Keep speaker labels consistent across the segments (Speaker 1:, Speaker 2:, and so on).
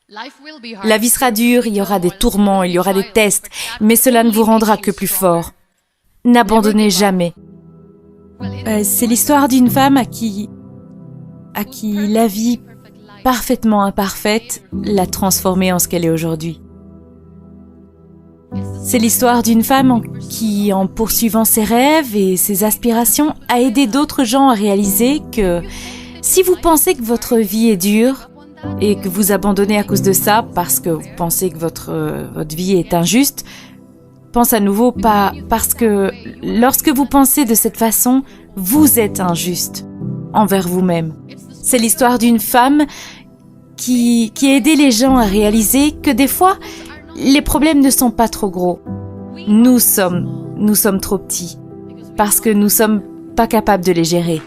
Speaker 1: La vie sera dure, il y aura des tourments, il y aura des tests, mais cela ne vous rendra que plus fort. N'abandonnez jamais. C'est l'histoire d'une femme à qui la vie parfaitement imparfaite l'a transformée en ce qu'elle est aujourd'hui. C'est l'histoire d'une femme qui, en poursuivant ses rêves et ses aspirations, a aidé d'autres gens à réaliser que si vous pensez que votre vie est dure et que vous abandonnez à cause de ça parce que vous pensez que votre vie est injuste, pense à nouveau pas parce que lorsque vous pensez de cette façon, vous êtes injuste envers vous-même. C'est l'histoire d'une femme qui a aidé les gens à réaliser que des fois, les problèmes ne sont pas trop gros. Nous sommes trop petits parce que nous sommes pas capables de les gérer.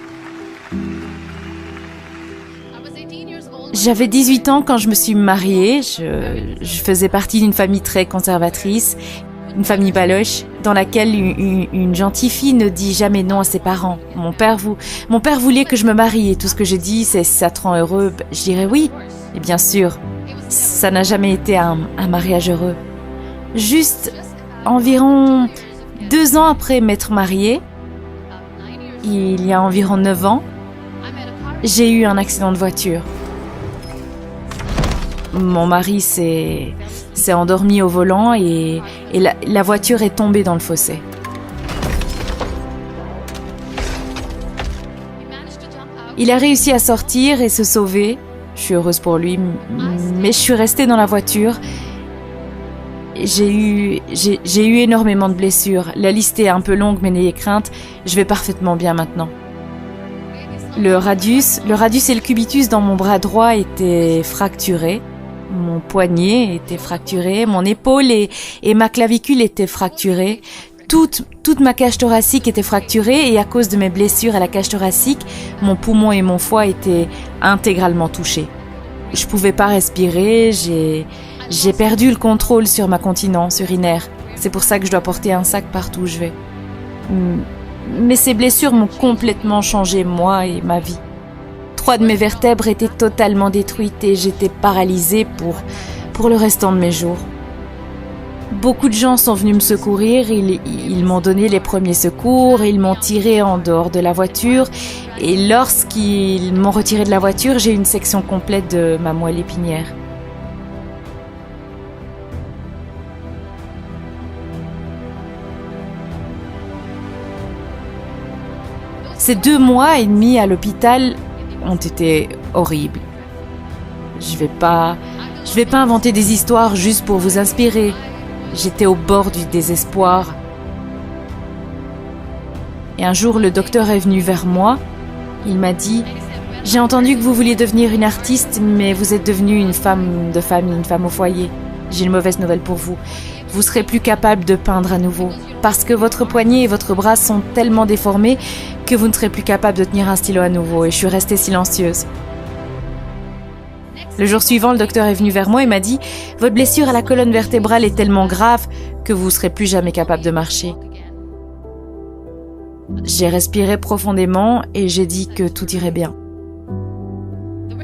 Speaker 1: J'avais 18 ans quand je me suis mariée. Je faisais partie d'une famille très conservatrice, une famille baloche, dans laquelle une gentille fille ne dit jamais non à ses parents. Mon père voulait que je me marie et tout ce que j'ai dit, c'est si ça te rend heureux, je dirais oui. Et bien sûr, ça n'a jamais été un mariage heureux. Juste environ 2 ans après m'être mariée, il y a environ 9 ans, j'ai eu un accident de voiture. Mon mari s'est endormi au volant et la voiture est tombée dans le fossé. Il a réussi à sortir et se sauver. Je suis heureuse pour lui, mais je suis restée dans la voiture. J'ai eu énormément de blessures. La liste est un peu longue, mais n'ayez crainte, je vais parfaitement bien maintenant. Le radius et le cubitus dans mon bras droit étaient fracturés. Mon poignet était fracturé, mon épaule et ma clavicule étaient fracturées. Toute ma cage thoracique était fracturée et à cause de mes blessures à la cage thoracique, mon poumon et mon foie étaient intégralement touchés. Je pouvais pas respirer, j'ai perdu le contrôle sur ma continence urinaire. C'est pour ça que je dois porter un sac partout où je vais. Mais ces blessures m'ont complètement changé, moi et ma vie. 3 de mes vertèbres étaient totalement détruites et j'étais paralysée pour le restant de mes jours. Beaucoup de gens sont venus me secourir, ils m'ont donné les premiers secours, ils m'ont tiré en dehors de la voiture et lorsqu'ils m'ont retiré de la voiture, j'ai eu une section complète de ma moelle épinière. Ces 2 mois et demi à l'hôpital ont été horribles. Je vais pas inventer des histoires juste pour vous inspirer. J'étais au bord du désespoir. Et un jour, le docteur est venu vers moi. Il m'a dit « J'ai entendu que vous vouliez devenir une artiste, mais vous êtes devenue une femme de famille, une femme au foyer. J'ai une mauvaise nouvelle pour vous. Vous serez plus capable de peindre à nouveau, parce que votre poignet et votre bras sont tellement déformés que vous ne serez plus capable de tenir un stylo à nouveau. » Et je suis restée silencieuse. Le jour suivant, le docteur est venu vers moi et m'a dit « Votre blessure à la colonne vertébrale est tellement grave que vous ne serez plus jamais capable de marcher. » J'ai respiré profondément et j'ai dit que tout irait bien.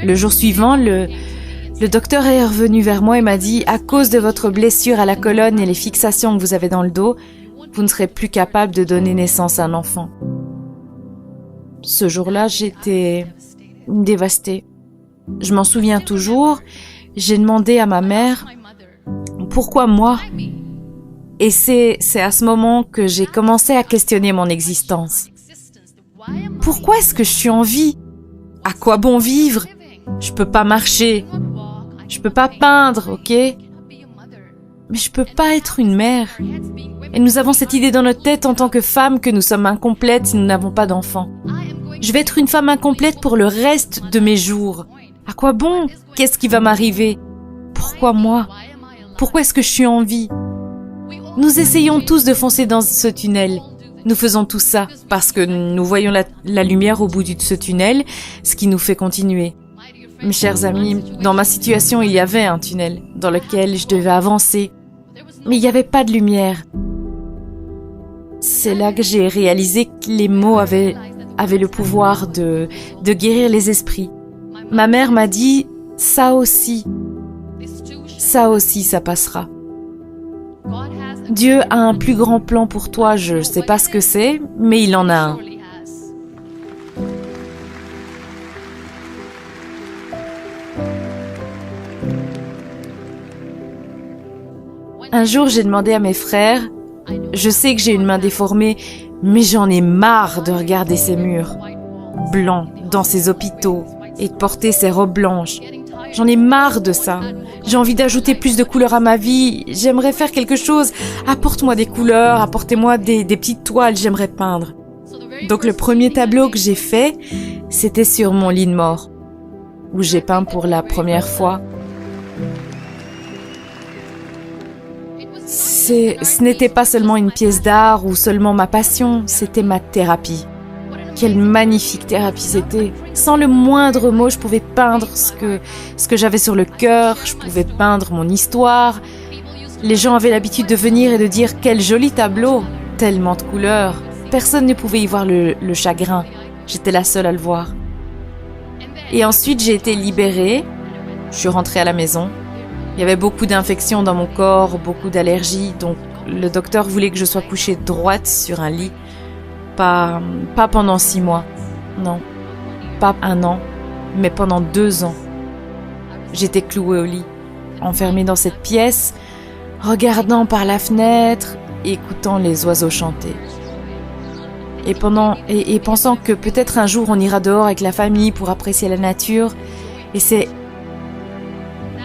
Speaker 1: Le jour suivant, le docteur est revenu vers moi et m'a dit « À cause de votre blessure à la colonne et les fixations que vous avez dans le dos, vous ne serez plus capable de donner naissance à un enfant. » Ce jour-là, j'étais dévastée. Je m'en souviens toujours, j'ai demandé à ma mère « Pourquoi moi ?» Et c'est à ce moment que j'ai commencé à questionner mon existence. Pourquoi est-ce que je suis en vie? À quoi bon vivre? Je peux pas marcher, je peux pas peindre, ok? Mais je peux pas être une mère. Et nous avons cette idée dans notre tête en tant que femme que nous sommes incomplètes si nous n'avons pas d'enfants. Je vais être une femme incomplète pour le reste de mes jours. À quoi bon? Qu'est-ce qui va m'arriver? Pourquoi moi? Pourquoi est-ce que je suis en vie? Nous essayons tous de foncer dans ce tunnel. Nous faisons tout ça parce que nous voyons la lumière au bout de ce tunnel, ce qui nous fait continuer. Mes chers amis, dans ma situation, il y avait un tunnel dans lequel je devais avancer, mais il n'y avait pas de lumière. C'est là que j'ai réalisé que les mots avaient le pouvoir de guérir les esprits. Ma mère m'a dit « ça aussi ». ça aussi, ça passera. Dieu a un plus grand plan pour toi, je ne sais pas ce que c'est, mais il en a un. Un jour, j'ai demandé à mes frères, je sais que j'ai une main déformée, mais j'en ai marre de regarder ces murs blancs dans ces hôpitaux et de porter ces robes blanches. J'en ai marre de ça. J'ai envie d'ajouter plus de couleurs à ma vie. J'aimerais faire quelque chose. Apporte-moi des couleurs, apportez-moi des petites toiles, j'aimerais peindre. Donc le premier tableau que j'ai fait, c'était sur mon lit de mort, où j'ai peint pour la première fois. Ce n'était pas seulement une pièce d'art ou seulement ma passion, c'était ma thérapie. Quelle magnifique thérapie c'était. Sans le moindre mot, je pouvais peindre ce que j'avais sur le cœur, je pouvais peindre mon histoire. Les gens avaient l'habitude de venir et de dire « Quel joli tableau !» Tellement de couleurs. Personne ne pouvait y voir le chagrin. J'étais la seule à le voir. Et ensuite, j'ai été libérée. Je suis rentrée à la maison. Il y avait beaucoup d'infections dans mon corps, beaucoup d'allergies, donc le docteur voulait que je sois couchée droite sur un lit. Pas pendant 6 mois, non, pas 1 an, mais pendant 2 ans. J'étais clouée au lit, enfermée dans cette pièce, regardant par la fenêtre, écoutant les oiseaux chanter. Et pensant que peut-être un jour on ira dehors avec la famille pour apprécier la nature, et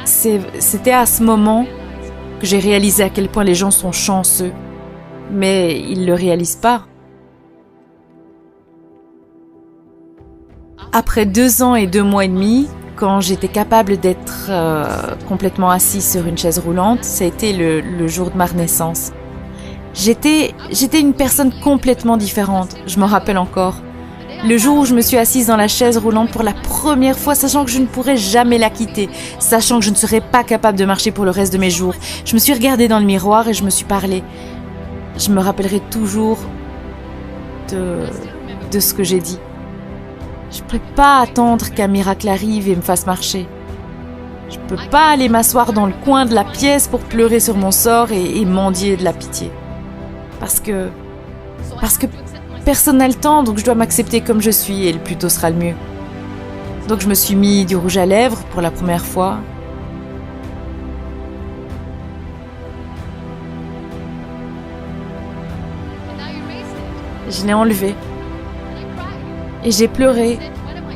Speaker 1: c'était à ce moment que j'ai réalisé à quel point les gens sont chanceux. Mais ils ne le réalisent pas. Après 2 ans et 2 mois et demi, quand j'étais capable d'être complètement assise sur une chaise roulante, ça a été le jour de ma renaissance. J'étais une personne complètement différente, je m'en rappelle encore. Le jour où je me suis assise dans la chaise roulante pour la première fois, sachant que je ne pourrais jamais la quitter, sachant que je ne serais pas capable de marcher pour le reste de mes jours, je me suis regardée dans le miroir et je me suis parlé. Je me rappellerai toujours de ce que j'ai dit. Je ne peux pas attendre qu'un miracle arrive et me fasse marcher. Je ne peux pas aller m'asseoir dans le coin de la pièce pour pleurer sur mon sort et mendier de la pitié. Parce que personne n'a le temps, donc je dois m'accepter comme je suis et le plus tôt sera le mieux. Donc je me suis mis du rouge à lèvres pour la première fois. Je l'ai enlevé. Et j'ai pleuré.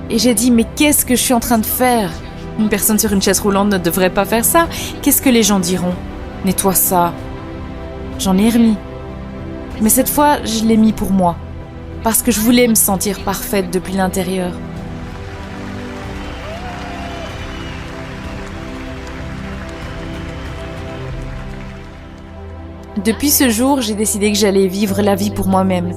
Speaker 1: Et j'ai dit, mais qu'est-ce que je suis en train de faire ? Une personne sur une chaise roulante ne devrait pas faire ça. Qu'est-ce que les gens diront ? Nettoie ça. J'en ai remis. Mais cette fois, je l'ai mis pour moi. Parce que je voulais me sentir parfaite depuis l'intérieur. Depuis ce jour, j'ai décidé que j'allais vivre la vie pour moi-même.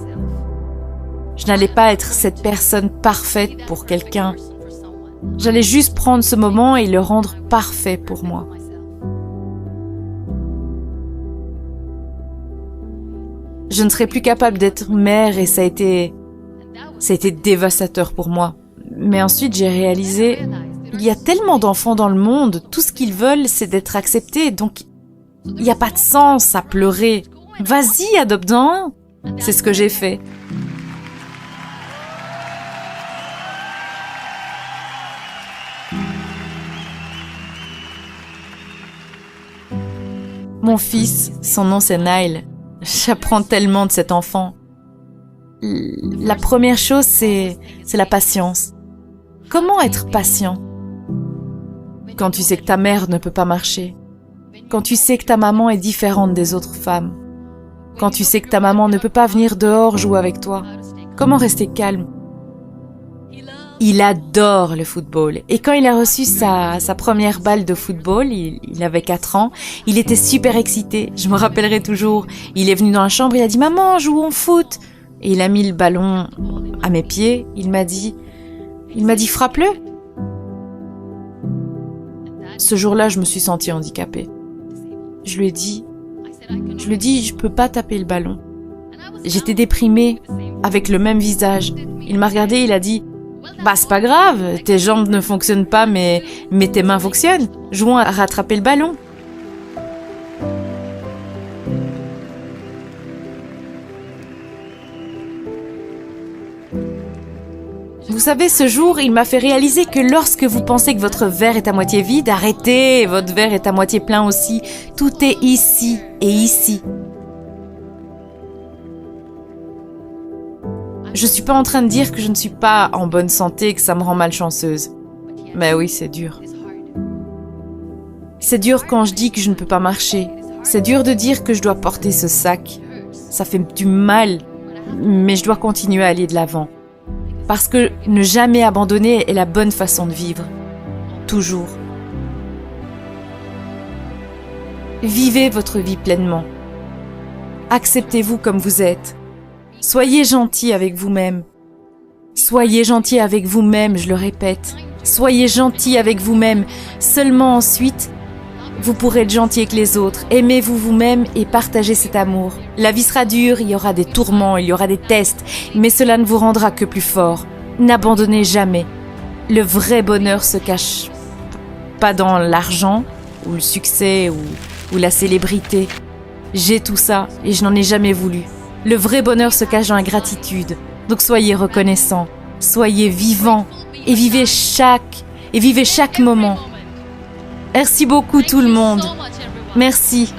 Speaker 1: Je n'allais pas être cette personne parfaite pour quelqu'un. J'allais juste prendre ce moment et le rendre parfait pour moi. Je ne serais plus capable d'être mère et ça a été dévastateur pour moi. Mais ensuite, j'ai réalisé, il y a tellement d'enfants dans le monde, tout ce qu'ils veulent, c'est d'être acceptés, donc il n'y a pas de sens à pleurer. Vas-y, adopte-en un. C'est ce que j'ai fait. Mon fils, son nom c'est Nile. J'apprends tellement de cet enfant. La première chose, c'est la patience. Comment être patient ? Quand tu sais que ta mère ne peut pas marcher. Quand tu sais que ta maman est différente des autres femmes. Quand tu sais que ta maman ne peut pas venir dehors jouer avec toi. Comment rester calme ? Il adore le football. Et quand il a reçu sa première balle de football, il avait 4 ans, il était super excité. Je me rappellerai toujours. Il est venu dans la chambre, il a dit « Maman, jouons au foot !» Et il a mis le ballon à mes pieds. Il m'a dit « Frappe-le !» Ce jour-là, je me suis sentie handicapée. Je lui ai dit « Je peux pas taper le ballon. » J'étais déprimée, avec le même visage. Il m'a regardée, il a dit « Bah, c'est pas grave, tes jambes ne fonctionnent pas, mais tes mains fonctionnent. Jouons à rattraper le ballon. » Vous savez, ce jour, il m'a fait réaliser que lorsque vous pensez que votre verre est à moitié vide, arrêtez, votre verre est à moitié plein aussi. Tout est ici et ici. Je suis pas en train de dire que je ne suis pas en bonne santé et que ça me rend malchanceuse. Mais oui, c'est dur. C'est dur quand je dis que je ne peux pas marcher. C'est dur de dire que je dois porter ce sac. Ça fait du mal, mais je dois continuer à aller de l'avant. Parce que ne jamais abandonner est la bonne façon de vivre. Toujours. Vivez votre vie pleinement. Acceptez-vous comme vous êtes. Soyez gentil avec vous-même. Soyez gentil avec vous-même, je le répète. Soyez gentil avec vous-même. Seulement ensuite, vous pourrez être gentil avec les autres. Aimez-vous vous-même et partagez cet amour. La vie sera dure, il y aura des tourments, il y aura des tests, mais cela ne vous rendra que plus fort. N'abandonnez jamais. Le vrai bonheur se cache pas dans l'argent, ou le succès, ou la célébrité. J'ai tout ça et je n'en ai jamais voulu. Le vrai bonheur se cache dans la gratitude. Donc soyez reconnaissants, soyez vivants et vivez chaque moment. Merci beaucoup tout le monde. Merci.